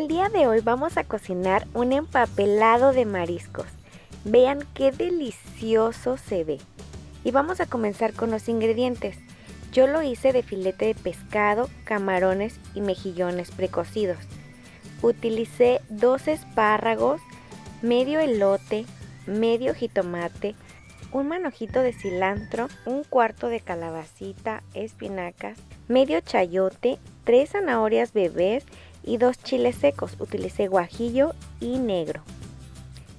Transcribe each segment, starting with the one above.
El día de hoy vamos a cocinar un empapelado de mariscos. Vean qué delicioso se ve. Y vamos a comenzar con los ingredientes. Yo lo hice de filete de pescado, camarones y mejillones precocidos. Utilicé 2 espárragos, medio elote, medio jitomate, un manojito de cilantro, un cuarto de calabacita, espinacas, medio chayote, 3 zanahorias bebés y 2 chiles secos. Utilicé guajillo y negro.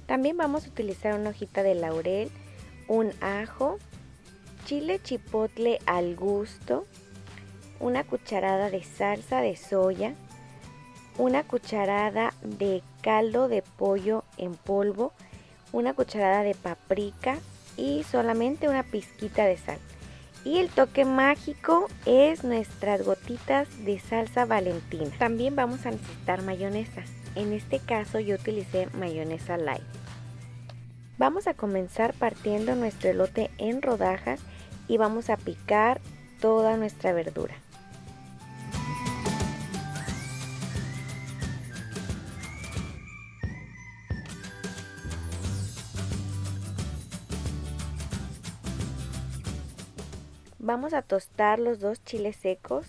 También vamos a utilizar una hojita de laurel, un ajo, chile chipotle al gusto, una cucharada de salsa de soya, una cucharada de caldo de pollo en polvo, una cucharada de paprika y solamente una pizquita de sal. Y el toque mágico es nuestras gotitas de salsa Valentina. También vamos a necesitar mayonesa. En este caso yo utilicé mayonesa light. Vamos a comenzar partiendo nuestro elote en rodajas y vamos a picar toda nuestra verdura. Vamos a tostar los 2 chiles secos,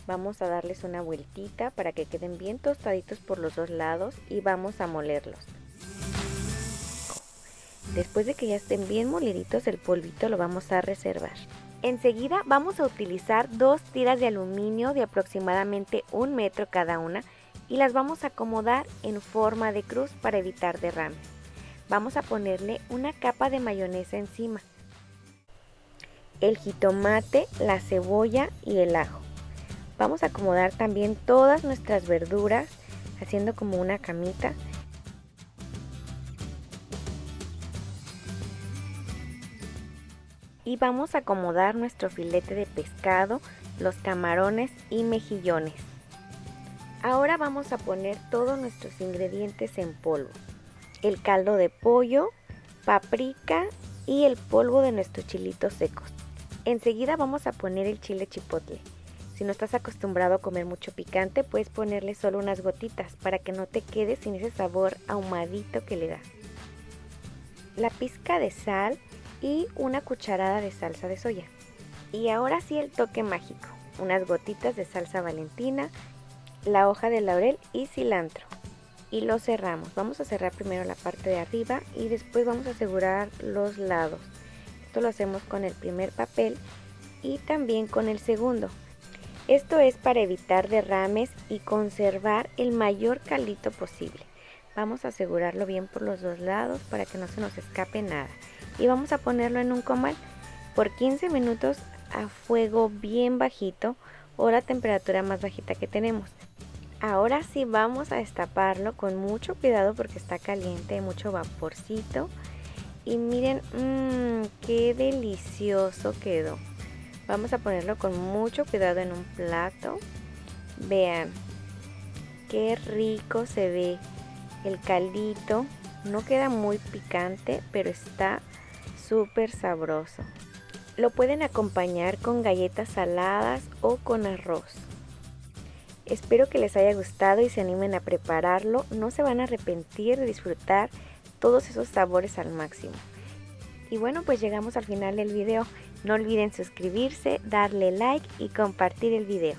vamos a darles una vueltita para que queden bien tostaditos por los 2 lados y vamos a molerlos. Después de que ya estén bien moliditos, el polvito lo vamos a reservar. Enseguida vamos a utilizar 2 tiras de aluminio de aproximadamente 1 metro cada una y las vamos a acomodar en forma de cruz para evitar derrames. Vamos a ponerle una capa de mayonesa encima, el jitomate, la cebolla y el ajo. Vamos a acomodar también todas nuestras verduras haciendo como una camita. Y vamos a acomodar nuestro filete de pescado, los camarones y mejillones. Ahora vamos a poner todos nuestros ingredientes en polvo. El caldo de pollo, paprika y el polvo de nuestros chilitos secos. Enseguida vamos a poner el chile chipotle. Si no estás acostumbrado a comer mucho picante, puedes ponerle solo unas gotitas para que no te quedes sin ese sabor ahumadito que le da. La pizca de sal y una cucharada de salsa de soya. Y ahora sí el toque mágico, unas gotitas de salsa Valentina, la hoja de laurel y cilantro. Y lo cerramos. Vamos a cerrar primero la parte de arriba y después vamos a asegurar los lados. Esto lo hacemos con el primer papel y también con el segundo. Esto es para evitar derrames y conservar el mayor caldito posible. Vamos a asegurarlo bien por los 2 lados para que no se nos escape nada. Y vamos a ponerlo en un comal por 15 minutos a fuego bien bajito o la temperatura más bajita que tenemos. Ahora sí vamos a destaparlo con mucho cuidado porque está caliente, hay mucho vaporcito. Y miren, qué delicioso quedó. Vamos a ponerlo con mucho cuidado en un plato. Vean, qué rico se ve el caldito. No queda muy picante, pero está súper sabroso. Lo pueden acompañar con galletas saladas o con arroz. Espero que les haya gustado y se animen a prepararlo. No se van a arrepentir de disfrutar todos esos sabores al máximo. Y bueno, pues llegamos al final del video. No olviden suscribirse, darle like y compartir el video.